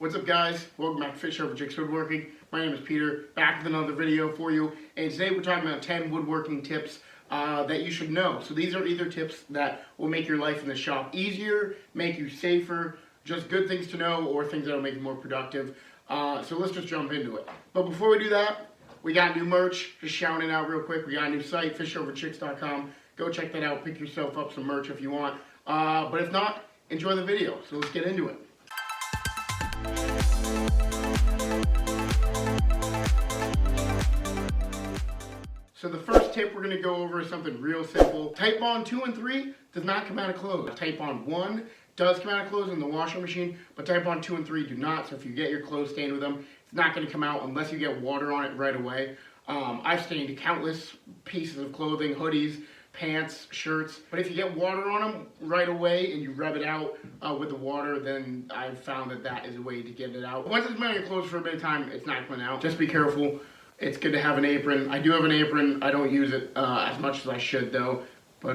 What's up, guys? Welcome back to Fish Over Chicks Woodworking. My name is Peter, back with another video for you. And today we're talking about 10 woodworking tips that you should know. So these are either tips that will make your life in the shop easier, make you safer, just good things to know, or things that will make you more productive. So let's just jump into it. But before we do that, we got new merch. Just shouting it out real quick. We got a new site, fishoverchicks.com. Go check that out. Pick yourself up some merch if you want. But if not, enjoy the video. So let's get into it. So the first tip we're going to go over is something real simple. Titebond 2 and 3 does not come out of clothes. Titebond 1 does come out of clothes in the washing machine, but Titebond 2 and 3 do not. So if you get your clothes stained with them, it's not going to come out unless you get water on it right away. I've stained countless pieces of clothing, hoodies, pants, shirts, but if you get water on them right away and you rub it out with the water, then I've found that that is a way to get it out. Once it's been on your clothes for a bit of time, it's not coming out. Just be careful. It's good to have an apron. I do have an apron. I don't use it as much as I should though, but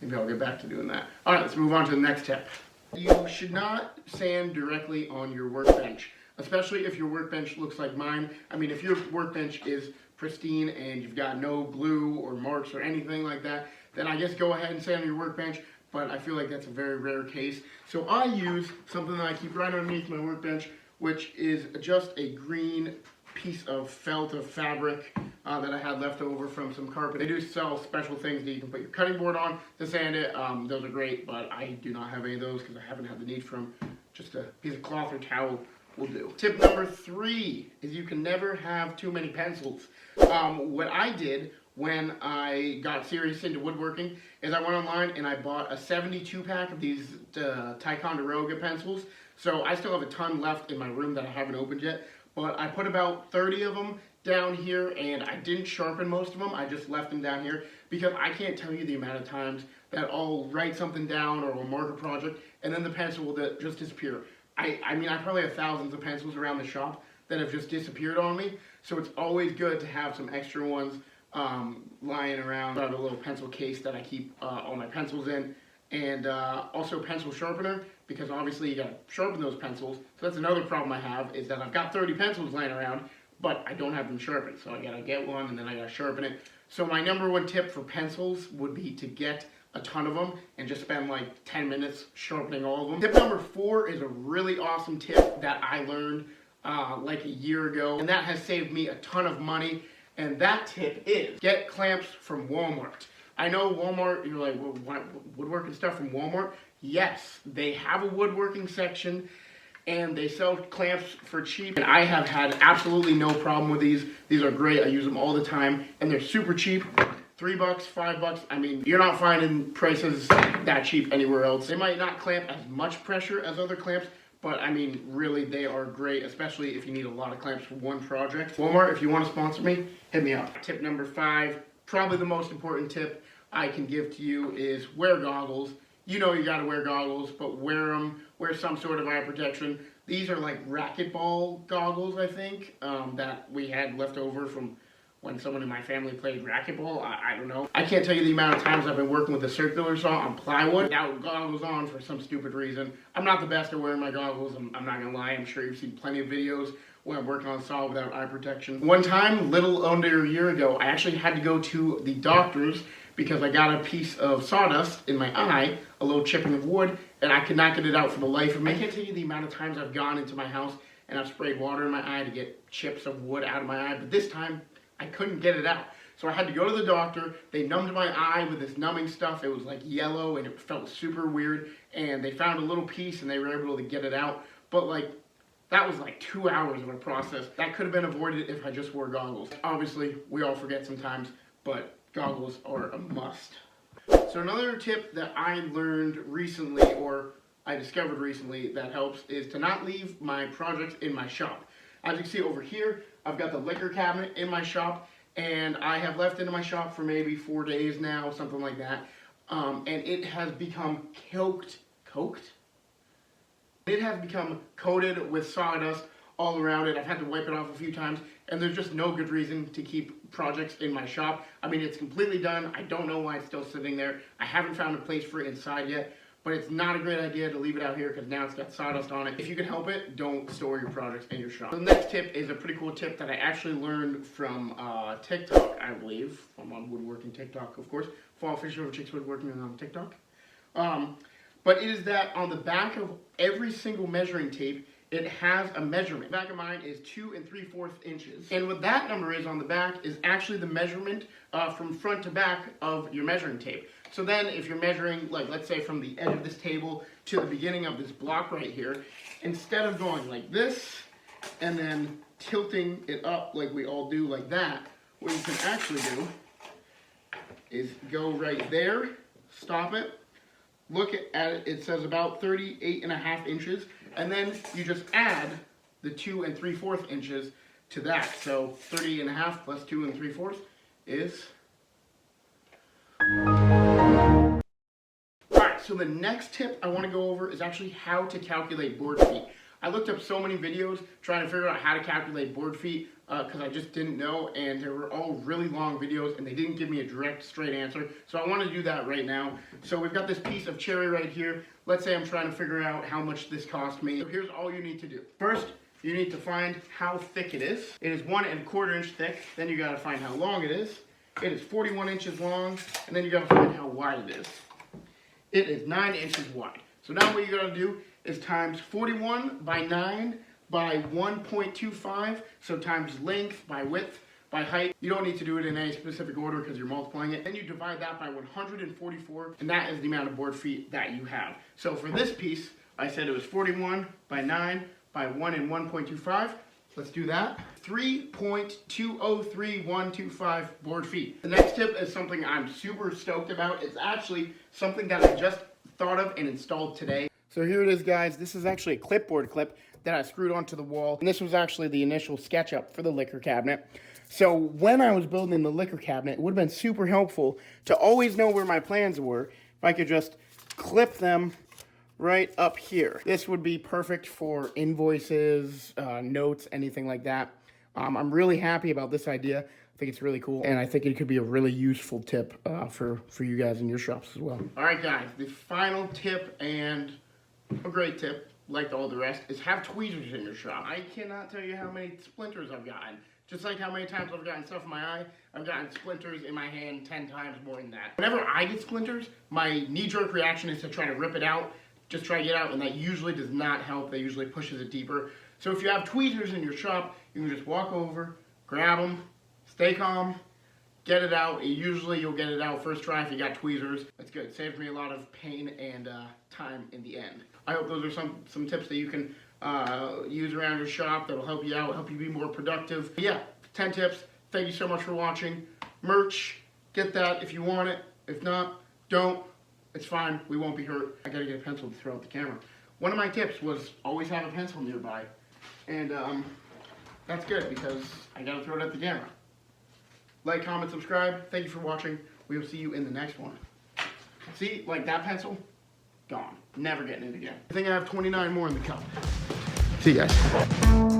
maybe I'll get back to doing that. All right, let's move on to the next tip. You should not sand directly on your workbench, especially if your workbench looks like mine. I mean, if your workbench is pristine and you've got no glue or marks or anything like that, then I guess go ahead and sand on your workbench, but I feel like that's a very rare case. So I use something that I keep right underneath my workbench, which is just a green piece of felt of fabric that I had left over from some carpet. They do sell special things that you can put your cutting board on to sand it. Those are great, but I do not have any of those because I haven't had the need for them. Just a piece of cloth or towel will do. Tip number 3 is you can never have too many pencils. What I did when I got serious into woodworking is I went online and I bought a 72 pack of these Ticonderoga pencils. So I still have a ton left in my room that I haven't opened yet, but I put about 30 of them down here and I didn't sharpen most of them. I just left them down here because I can't tell you the amount of times that I'll write something down or I'll mark a project and then the pencil will just disappear. I mean, I probably have thousands of pencils around the shop that have just disappeared on me. So it's always good to have some extra ones lying around. I have a little pencil case that I keep all my pencils in, and also pencil sharpener, because obviously you gotta sharpen those pencils. So that's another problem I have, is that I've got 30 pencils laying around, but I don't have them sharpened. So I gotta get one and then I gotta sharpen it. So my number 1 tip for pencils would be to get a ton of them and just spend like 10 minutes sharpening all of them. Tip number 4 is a really awesome tip that I learned like a year ago, and that has saved me a ton of money. And that tip is get clamps from Walmart. I know Walmart, you're like, well, what, woodworking stuff from Walmart? Yes, they have a woodworking section and they sell clamps for cheap. And I have had absolutely no problem with these. These are great. I use them all the time and they're super cheap. $3, $5. I mean, you're not finding prices that cheap anywhere else. They might not clamp as much pressure as other clamps, but I mean, really, they are great, especially if you need a lot of clamps for one project. Walmart, if you want to sponsor me, hit me up. Tip number 5, probably the most important tip I can give to you, is wear goggles. You know you gotta wear goggles, but wear them, wear some sort of eye protection. These are like racquetball goggles, I think, that we had left over from when someone in my family played racquetball. I don't know. I can't tell you the amount of times I've been working with a circular saw on plywood without goggles on for some stupid reason. I'm not the best at wearing my goggles, I'm not gonna lie. I'm sure you've seen plenty of videos when I'm working on a saw without eye protection. One time, little under a year ago, I actually had to go to the doctor's because I got a piece of sawdust in my eye, a little chipping of wood, and I could not get it out for the life of me. I can't tell you the amount of times I've gone into my house and I've sprayed water in my eye to get chips of wood out of my eye, but this time, I couldn't get it out. So I had to go to the doctor. They numbed my eye with this numbing stuff. It was like yellow and it felt super weird. And they found a little piece and they were able to get it out. But like, that was like 2 hours of a process. That could have been avoided if I just wore goggles. Obviously, we all forget sometimes, but goggles are a must. So another tip that I learned recently, or I discovered recently that helps, is to not leave my projects in my shop. As you can see over here, I've got the liquor cabinet in my shop, and I have left it in my shop for maybe 4 days now, something like that. And it has become It has become coated with sawdust all around it. I've had to wipe it off a few times, and there's just no good reason to keep projects in my shop. I mean, it's completely done. I don't know why it's still sitting there. I haven't found a place for it inside yet, but it's not a great idea to leave it out here because now it's got sawdust on it. If you can help it, don't store your projects in your shop. The next tip is a pretty cool tip that I actually learned from TikTok, I believe. I'm on Woodworking TikTok, of course. Follow Fisher of Chicks Woodworking on TikTok. But it is that on the back of every single measuring tape, it has a measurement. The back of mine is 2 3/4 inches. And what that number is on the back is actually the measurement from front to back of your measuring tape. So then if you're measuring, like let's say from the edge of this table to the beginning of this block right here, instead of going like this and then tilting it up like we all do like that, what you can actually do is go right there, stop it, look at it, it says about 38.5 inches, and then you just add the 2 3/4 inches to that. So 38.5 plus 2 3/4 is... Alright, so the next tip I want to go over is actually how to calculate board feet. I looked up so many videos trying to figure out how to calculate board feet because I just didn't know, and they were all really long videos and they didn't give me a direct, straight answer. So I want to do that right now. So we've got this piece of cherry right here. Let's say I'm trying to figure out how much this cost me. So here's all you need to do. First, you need to find how thick it is. It is 1 1/4 inch thick. Then you got to find how long it is. It is 41 inches long, and then you got to find how wide it is. It is 9 inches wide. So now what you got to do is times 41 by 9 by 1.25, so times length by width by height. You don't need to do it in any specific order because you're multiplying it. Then you divide that by 144, and that is the amount of board feet that you have. So for this piece, I said it was 41 by 9 by 1 and 1.25. Let's do that. 3.203125 board feet. The next tip is something I'm super stoked about. It's actually something that I just thought of and installed today. So here it is, guys. This is actually a clipboard clip that I screwed onto the wall. And this was actually the initial SketchUp for the liquor cabinet. So when I was building the liquor cabinet, it would have been super helpful to always know where my plans were if I could just clip them right up here. This would be perfect for invoices, notes, anything like that. I'm really happy about this idea. I think it's really cool, and I think it could be a really useful tip for you guys in your shops as well. All right, guys, the final tip, and a great tip, like all the rest, is have tweezers in your shop. I cannot tell you how many splinters I've gotten. Just like how many times I've gotten stuff in my eye, I've gotten splinters in my hand 10 times more than that. Whenever I get splinters, my knee-jerk reaction is to try to rip it out, just try to get out, and that usually does not help. That usually pushes it deeper. So if you have tweezers in your shop, you can just walk over, grab them, stay calm, get it out. Usually you'll get it out first try if you got tweezers. That's good. Saves me a lot of pain and time in the end. I hope those are some tips that you can use around your shop that'll help you out, help you be more productive. But yeah, 10 tips. Thank you so much for watching. Merch, get that if you want it. If not, don't. It's fine. We won't be hurt. I gotta get a pencil to throw at the camera. One of my tips was always have a pencil nearby. And that's good because I gotta throw it at the camera. Like, comment, subscribe. Thank you for watching. We will see you in the next one. See, like that pencil? Gone. Never getting it again. I think I have 29 more in the cup. See you guys.